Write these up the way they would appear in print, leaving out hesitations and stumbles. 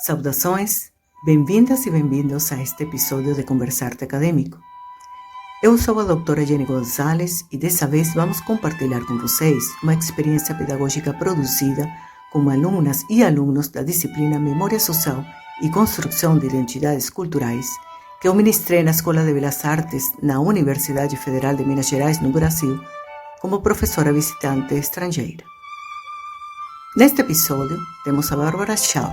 Saudações, bem-vindas e bem-vindos a este episódio de Conversarte Acadêmico. Eu sou a doutora Jenny Gonzalez e dessa vez vamos compartilhar com vocês uma experiência pedagógica produzida como alunas e alunos da disciplina Memória Social e Construção de Identidades Culturais que eu ministrei na Escola de Belas Artes na Universidade Federal de Minas Gerais, no Brasil, como professora visitante estrangeira. Neste episódio, temos a Bárbara Shaw,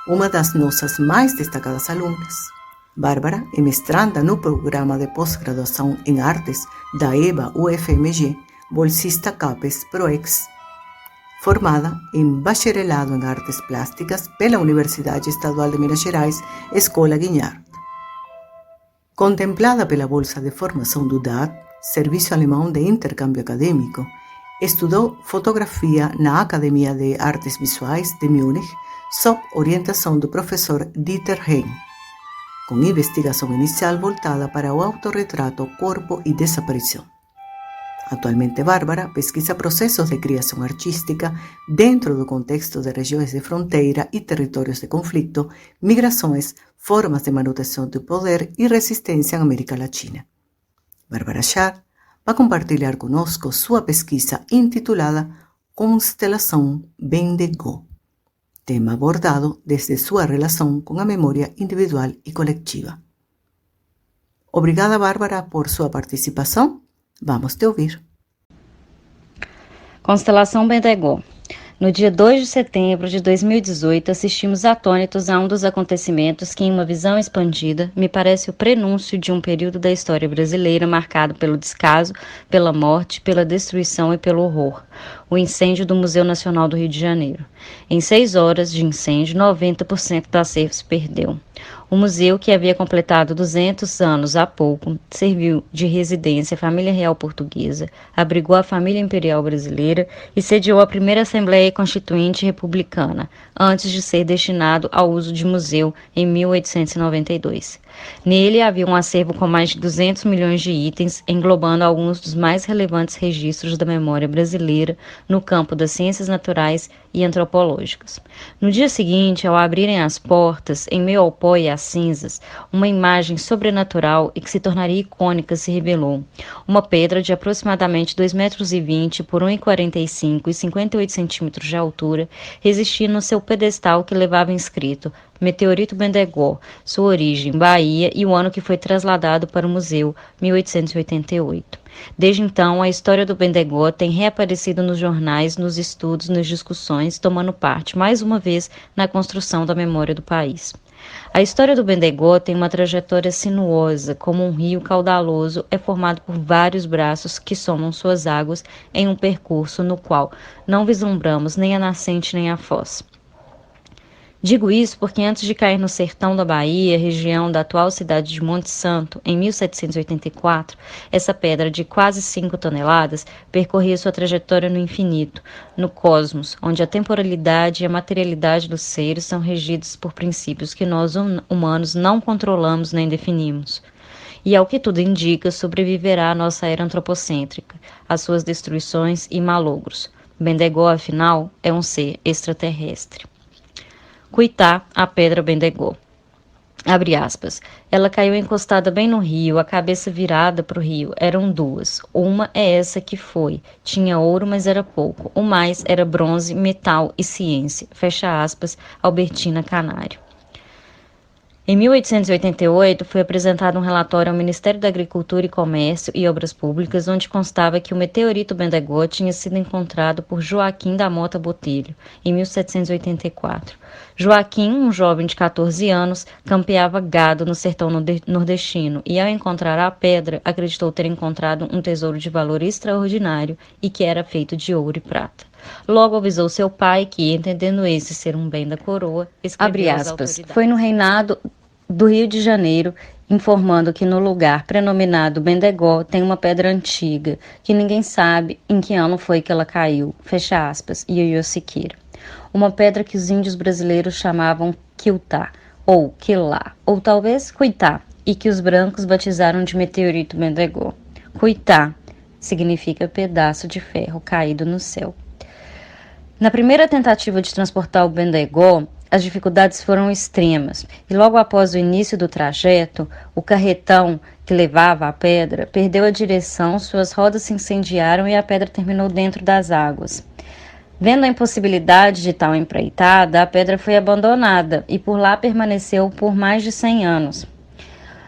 uma das nossas mais destacadas alunas. Bárbara é mestranda no programa de pós-graduação em artes da EBA-UFMG, bolsista CAPES PROEX, formada em bacharelado em artes plásticas pela Universidade Estadual de Minas Gerais, Escola Guignard. Contemplada pela Bolsa de Formação do DAAD, Serviço Alemão de Intercâmbio Acadêmico, estudou fotografia na Academia de Artes Visuais de Múnich, sob orientação do professor Dieter Hein, com investigação inicial voltada para o autorretrato, corpo e desaparição. Atualmente, Bárbara pesquisa processos de criação artística dentro do contexto de regiões de fronteira e territórios de conflito, migrações, formas de manutenção do poder e resistência na América Latina. Bárbara Shaw vai compartilhar conosco sua pesquisa intitulada Constelação Bendegot, tema abordado desde sua relação com a memória individual e coletiva. Obrigada, Bárbara, por sua participação. Vamos te ouvir. Constelação Bendegot. No dia 2 de setembro de 2018, assistimos atônitos a um dos acontecimentos que, em uma visão expandida, me parece o prenúncio de um período da história brasileira marcado pelo descaso, pela morte, pela destruição e pelo horror. O incêndio do Museu Nacional do Rio de Janeiro. Em 6 horas de incêndio, 90% do acervo se perdeu. O museu, que havia completado 200 anos há pouco, serviu de residência à família real portuguesa, abrigou a família imperial brasileira e sediou a primeira Assembleia Constituinte Republicana, antes de ser destinado ao uso de museu em 1892. Nele havia um acervo com mais de 200 milhões de itens, englobando alguns dos mais relevantes registros da memória brasileira no campo das ciências naturais e antropológicas. No dia seguinte, ao abrirem as portas, em meio ao pó e às cinzas, uma imagem sobrenatural e que se tornaria icônica se revelou. Uma pedra de aproximadamente 2,20 metros por 1,45 e 58 centímetros de altura, resistia no seu pedestal que levava inscrito Meteorito Bendegot, sua origem, Bahia, e o ano que foi trasladado para o museu, 1888. Desde então, a história do Bendegot tem reaparecido nos jornais, nos estudos, nas discussões, tomando parte, mais uma vez, na construção da memória do país. A história do Bendegot tem uma trajetória sinuosa, como um rio caudaloso é formado por vários braços que somam suas águas em um percurso no qual não vislumbramos nem a nascente nem a foz. Digo isso porque antes de cair no sertão da Bahia, região da atual cidade de Monte Santo, em 1784, essa pedra de quase 5 toneladas percorria sua trajetória no infinito, no cosmos, onde a temporalidade e a materialidade dos seres são regidos por princípios que nós humanos não controlamos nem definimos. E, ao que tudo indica, sobreviverá à nossa era antropocêntrica, às suas destruições e malogros. Bendegot, afinal, é um ser extraterrestre. Cuitá, a pedra Bendegot. Abre aspas. Ela caiu encostada bem no rio, a cabeça virada para o rio. Eram duas. Uma é essa que foi. Tinha ouro, mas era pouco. O mais era bronze, metal e ciência. Fecha aspas, Albertina Canário. Em 1888, foi apresentado um relatório ao Ministério da Agricultura e Comércio e Obras Públicas, onde constava que o meteorito Bendegot tinha sido encontrado por Joaquim da Mota Botelho, em 1784. Joaquim, um jovem de 14 anos, campeava gado no sertão nordestino e, ao encontrar a pedra, acreditou ter encontrado um tesouro de valor extraordinário e que era feito de ouro e prata. Logo avisou seu pai que, entendendo esse ser um bem da coroa, escreveu às autoridades. Foi no reinado do Rio de Janeiro, informando que no lugar prenominado Bendegot tem uma pedra antiga, que ninguém sabe em que ano foi que ela caiu, fecha aspas, Ioiô Siqueira. Uma pedra que os índios brasileiros chamavam Quiltá, ou Quilá, ou talvez Cuitá, e que os brancos batizaram de meteorito Bendegot. Cuitá significa pedaço de ferro caído no céu. Na primeira tentativa de transportar o Bendegot, as dificuldades foram extremas e logo após o início do trajeto, o carretão que levava a pedra perdeu a direção, suas rodas se incendiaram e a pedra terminou dentro das águas. Vendo a impossibilidade de tal empreitada, a pedra foi abandonada e por lá permaneceu por mais de 100 anos.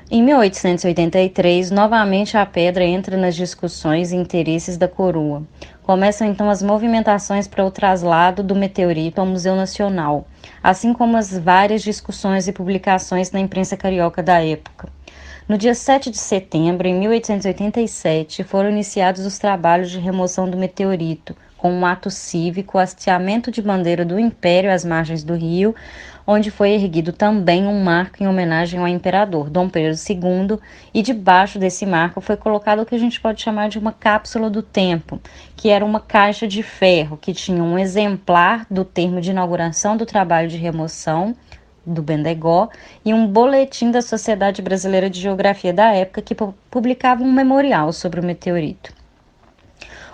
Em 1883, novamente a pedra entra nas discussões e interesses da coroa. Começam então as movimentações para o traslado do meteorito ao Museu Nacional, assim como as várias discussões e publicações na imprensa carioca da época. No dia 7 de setembro, em 1887, foram iniciados os trabalhos de remoção do meteorito, com um ato cívico, hasteamento de bandeira do Império às margens do rio, onde foi erguido também um marco em homenagem ao imperador Dom Pedro II, e debaixo desse marco foi colocado o que a gente pode chamar de uma cápsula do tempo, que era uma caixa de ferro que tinha um exemplar do termo de inauguração do trabalho de remoção do Bendegó e um boletim da Sociedade Brasileira de Geografia da época que publicava um memorial sobre o meteorito.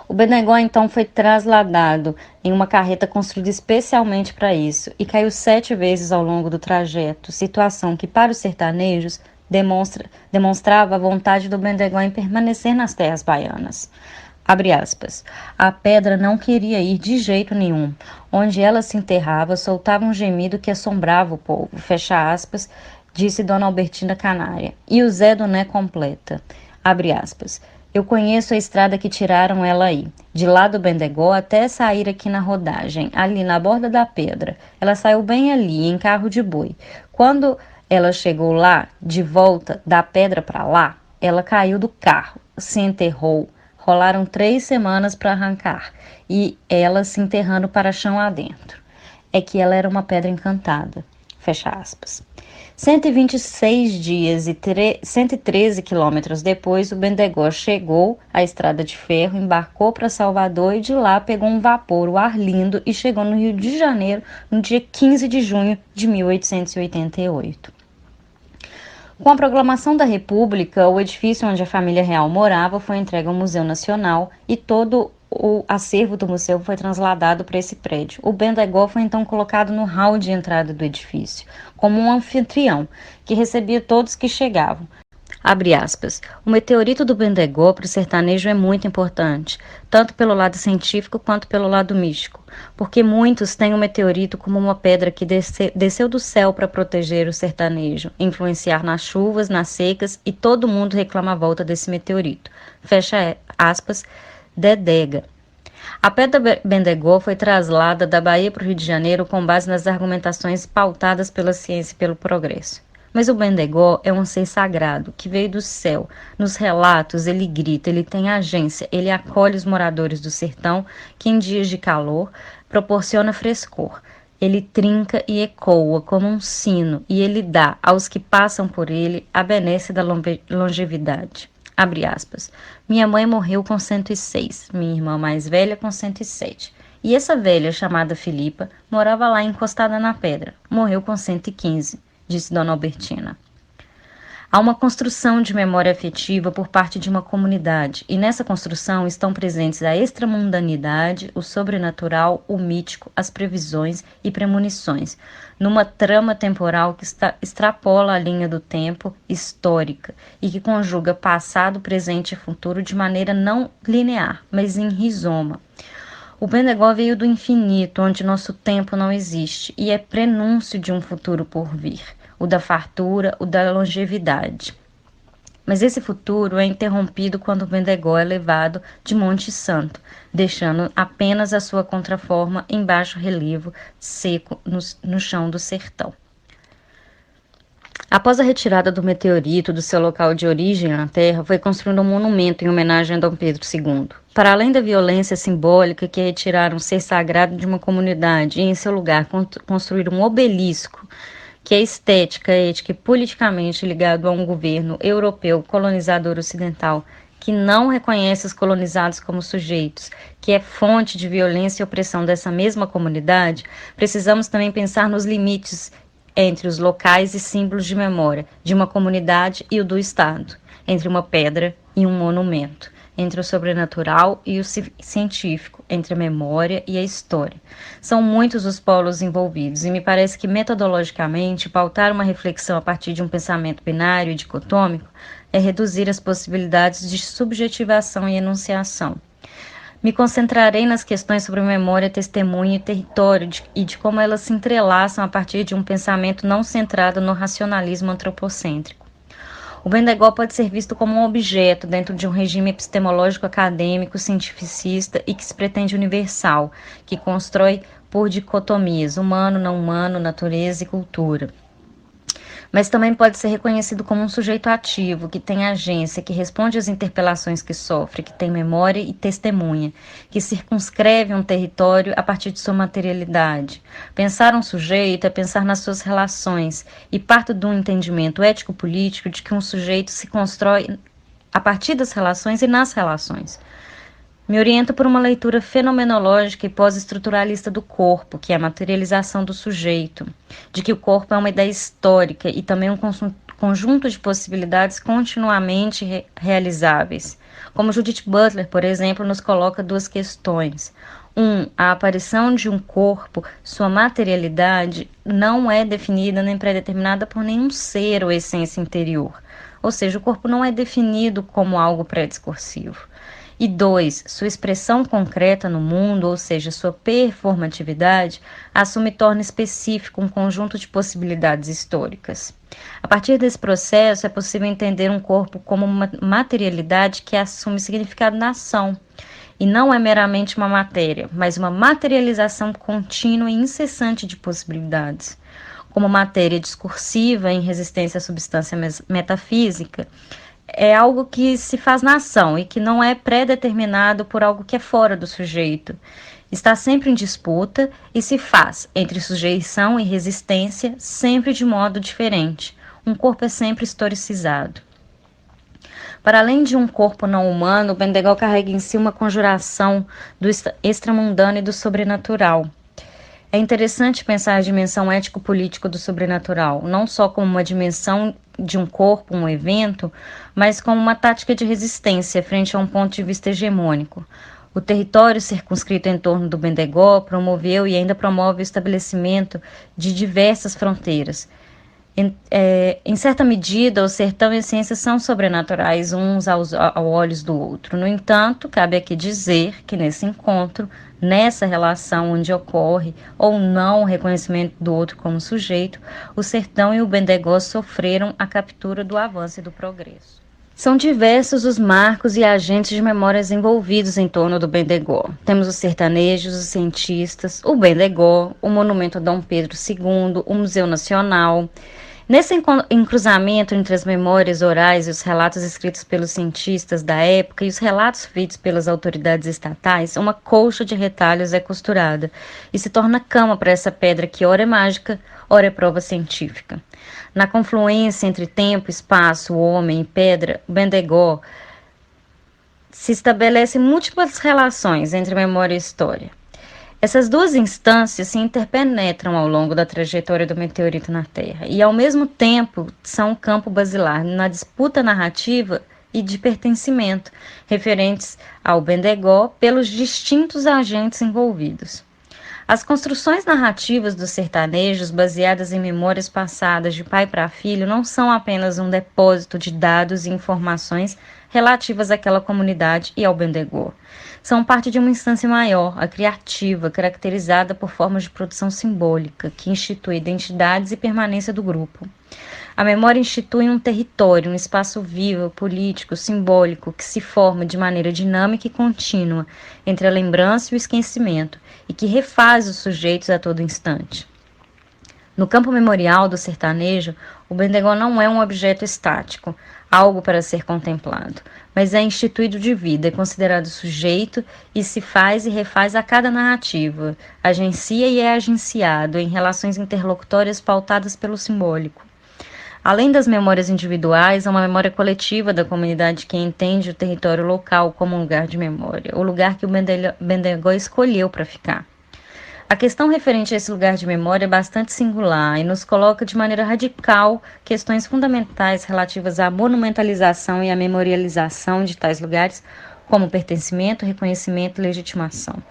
O Bendegó então foi trasladado em uma carreta construída especialmente para isso e caiu 7 vezes ao longo do trajeto, situação que para os sertanejos demonstrava a vontade do Bendegó em permanecer nas terras baianas. Abre aspas. A pedra não queria ir de jeito nenhum. Onde ela se enterrava, soltava um gemido que assombrava o povo. Fecha aspas, disse Dona Albertina Canária. E o Zé Doné completa. Abre aspas. Eu conheço a estrada que tiraram ela aí, de lá do Bendegó até sair aqui na rodagem, ali na borda da pedra. Ela saiu bem ali, em carro de boi. Quando ela chegou lá, de volta da pedra para lá, ela caiu do carro, se enterrou. Rolaram 3 semanas para arrancar, e ela se enterrando para chão adentro. É que ela era uma pedra encantada. Fecha aspas. 126 dias e 113 quilômetros depois, o Bendegó chegou à estrada de ferro, embarcou para Salvador e de lá pegou um vapor, o Arlindo, e chegou no Rio de Janeiro no dia 15 de junho de 1888. Com a proclamação da República, o edifício onde a família real morava foi entregue ao Museu Nacional e todo o acervo do museu foi trasladado para esse prédio. O Bendegó foi então colocado no hall de entrada do edifício, como um anfitrião, que recebia todos que chegavam. Abre aspas. O meteorito do Bendegó para o sertanejo é muito importante, tanto pelo lado científico quanto pelo lado místico, porque muitos têm o meteorito como uma pedra que desceu do céu para proteger o sertanejo, influenciar nas chuvas, nas secas, e todo mundo reclama a volta desse meteorito. Fecha aspas, Dedega. A pedra Bendegó foi trasladada da Bahia para o Rio de Janeiro com base nas argumentações pautadas pela ciência e pelo progresso. Mas o Bendegó é um ser sagrado, que veio do céu. Nos relatos ele grita, ele tem agência, ele acolhe os moradores do sertão, que em dias de calor proporciona frescor. Ele trinca e ecoa como um sino, e ele dá aos que passam por ele a benesse da longevidade. Abre aspas. Minha mãe morreu com 106, minha irmã mais velha com 107. E essa velha, chamada Filipa, morava lá encostada na pedra. Morreu com 115, disse Dona Albertina. Há uma construção de memória afetiva por parte de uma comunidade, e nessa construção estão presentes a extramundanidade, o sobrenatural, o mítico, as previsões e premonições, numa trama temporal que extrapola a linha do tempo histórica e que conjuga passado, presente e futuro de maneira não linear, mas em rizoma. O Bendegó veio do infinito, onde nosso tempo não existe, e é prenúncio de um futuro por vir, o da fartura, o da longevidade. Mas esse futuro é interrompido quando o Bendegó é levado de Monte Santo, deixando apenas a sua contraforma em baixo relevo, seco no chão do sertão. Após a retirada do meteorito do seu local de origem na Terra, foi construído um monumento em homenagem a Dom Pedro II. Para além da violência simbólica que é retirar um ser sagrado de uma comunidade e, em seu lugar, construir um obelisco, que é estética, ética e politicamente ligado a um governo europeu colonizador ocidental, que não reconhece os colonizados como sujeitos, que é fonte de violência e opressão dessa mesma comunidade, precisamos também pensar nos limites entre os locais e símbolos de memória de uma comunidade e o do Estado, entre uma pedra e um monumento. entre o sobrenatural e o científico, entre a memória e a história. São muitos os polos envolvidos e me parece que metodologicamente pautar uma reflexão a partir de um pensamento binário e dicotômico é reduzir as possibilidades de subjetivação e enunciação. Me concentrarei nas questões sobre memória, testemunho e território e de como elas se entrelaçam a partir de um pensamento não centrado no racionalismo antropocêntrico. O Bendegó pode ser visto como um objeto dentro de um regime epistemológico acadêmico, cientificista e que se pretende universal, que constrói por dicotomias, humano, não humano, natureza e cultura. Mas também pode ser reconhecido como um sujeito ativo, que tem agência, que responde às interpelações que sofre, que tem memória e testemunha, que circunscreve um território a partir de sua materialidade. Pensar um sujeito é pensar nas suas relações, e parto de um entendimento ético-político de que um sujeito se constrói a partir das relações e nas relações. Me oriento por uma leitura fenomenológica e pós-estruturalista do corpo, que é a materialização do sujeito, de que o corpo é uma ideia histórica e também um conjunto de possibilidades continuamente realizáveis. Como Judith Butler, por exemplo, nos coloca duas questões. A aparição de um corpo, sua materialidade, não é definida nem pré-determinada por nenhum ser ou essência interior. Ou seja, o corpo não é definido como algo pré-discursivo. E 2, sua expressão concreta no mundo, ou seja, sua performatividade, assume e torna específico um conjunto de possibilidades históricas. A partir desse processo, é possível entender um corpo como uma materialidade que assume significado na ação, e não é meramente uma matéria, mas uma materialização contínua e incessante de possibilidades. Como matéria discursiva em resistência à substância metafísica, é algo que se faz na ação e que não é pré-determinado por algo que é fora do sujeito. Está sempre em disputa e se faz entre sujeição e resistência, sempre de modo diferente. Um corpo é sempre historicizado. Para além de um corpo não humano, o Bendegó carrega em si uma conjuração do extramundano e do sobrenatural. É interessante pensar a dimensão ético-política do sobrenatural, não só como uma dimensão de um corpo, um evento, mas como uma tática de resistência frente a um ponto de vista hegemônico. O território circunscrito em torno do Bendegó promoveu e ainda promove o estabelecimento de diversas fronteiras. Em certa medida, o sertão e a ciência são sobrenaturais uns aos olhos do outro. No entanto, cabe aqui dizer que nesse encontro, nessa relação onde ocorre ou não o reconhecimento do outro como sujeito, o sertão e o Bendegó sofreram a captura do avanço e do progresso. São diversos os marcos e agentes de memórias envolvidos em torno do Bendegó. Temos os sertanejos, os cientistas, o Bendegó, o Monumento a Dom Pedro II, o Museu Nacional. Nesse encruzamento entre as memórias orais e os relatos escritos pelos cientistas da época e os relatos feitos pelas autoridades estatais, uma colcha de retalhos é costurada e se torna cama para essa pedra que ora é mágica, ora é prova científica. Na confluência entre tempo, espaço, homem e pedra, o Bendegó se estabelecem múltiplas relações entre memória e história. Essas duas instâncias se interpenetram ao longo da trajetória do meteorito na Terra e, ao mesmo tempo, são um campo basilar na disputa narrativa e de pertencimento, referentes ao Bendegó pelos distintos agentes envolvidos. As construções narrativas dos sertanejos, baseadas em memórias passadas de pai para filho, não são apenas um depósito de dados e informações relativas àquela comunidade e ao Bendegó. São parte de uma instância maior, a criativa, caracterizada por formas de produção simbólica, que institui identidades e permanência do grupo. A memória institui um território, um espaço vivo, político, simbólico, que se forma de maneira dinâmica e contínua entre a lembrança e o esquecimento, e que refaz os sujeitos a todo instante. No campo memorial do sertanejo, o Bendegó não é um objeto estático, algo para ser contemplado, mas é instituído de vida, é considerado sujeito e se faz e refaz a cada narrativa, agencia e é agenciado em relações interlocutórias pautadas pelo simbólico. Além das memórias individuais, há uma memória coletiva da comunidade que entende o território local como um lugar de memória, o lugar que o Bendegó escolheu para ficar. A questão referente a esse lugar de memória é bastante singular e nos coloca de maneira radical questões fundamentais relativas à monumentalização e à memorialização de tais lugares como pertencimento, reconhecimento e legitimação.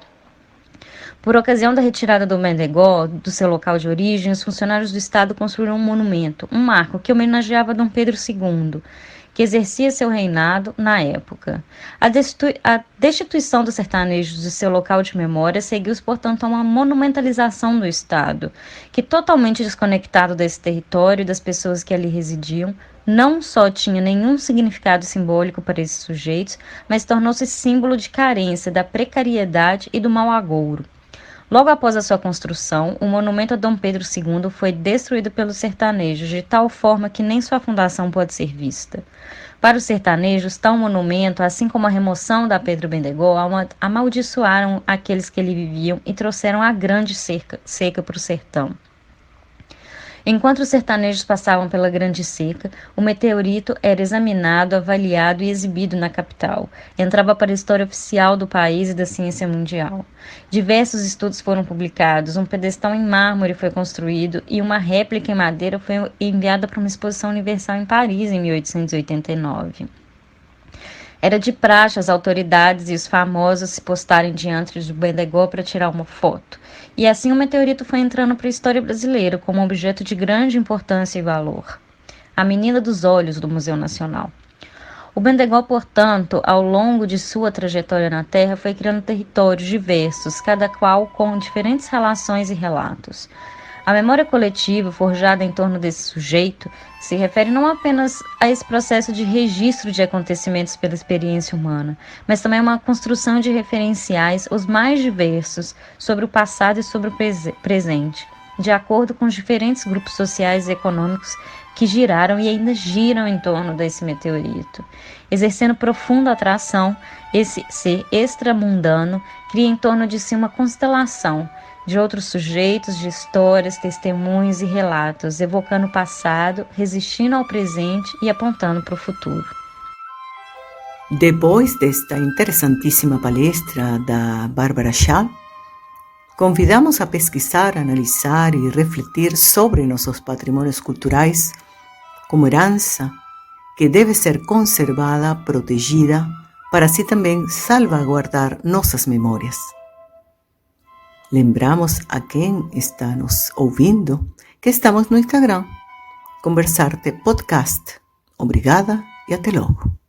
Por ocasião da retirada do Bendegó do seu local de origem, os funcionários do Estado construíram um monumento, um marco que homenageava Dom Pedro II, que exercia seu reinado na época. A destituição dos sertanejos de seu local de memória seguiu, portanto, a uma monumentalização do Estado, que, totalmente desconectado desse território e das pessoas que ali residiam, não só tinha nenhum significado simbólico para esses sujeitos, mas tornou-se símbolo de carência, da precariedade e do mau agouro. Logo após a sua construção, o monumento a Dom Pedro II foi destruído pelos sertanejos, de tal forma que nem sua fundação pode ser vista. Para os sertanejos, tal monumento, assim como a remoção da Pedro Bendegó, amaldiçoaram aqueles que ali viviam e trouxeram a grande seca para o sertão. Enquanto os sertanejos passavam pela Grande Seca, o meteorito era examinado, avaliado e exibido na capital. Entrava para a história oficial do país e da ciência mundial. Diversos estudos foram publicados, um pedestal em mármore foi construído e uma réplica em madeira foi enviada para uma exposição universal em Paris em 1889. Era de praxe as autoridades e os famosos se postarem diante do Bendegó para tirar uma foto. E assim o meteorito foi entrando para a história brasileira como um objeto de grande importância e valor. A menina dos olhos do Museu Nacional. O Bendegó, portanto, ao longo de sua trajetória na Terra, foi criando territórios diversos, cada qual com diferentes relações e relatos. A memória coletiva, forjada em torno desse sujeito, se refere não apenas a esse processo de registro de acontecimentos pela experiência humana, mas também a uma construção de referenciais os mais diversos sobre o passado e sobre o presente, de acordo com os diferentes grupos sociais e econômicos que giraram e ainda giram em torno desse meteorito. Exercendo profunda atração, esse ser extramundano cria em torno de si uma constelação de outros sujeitos, de histórias, testemunhos e relatos, evocando o passado, resistindo ao presente e apontando para o futuro. Depois desta interessantíssima palestra da Bárbara Schall, convidamos a pesquisar, analisar e refletir sobre nossos patrimônios culturais como herança que deve ser conservada, protegida, para assim também salvaguardar nossas memórias. Lembramos a quem está nos ouvindo que estamos no Instagram, Conversarte Podcast. Obrigada e até logo.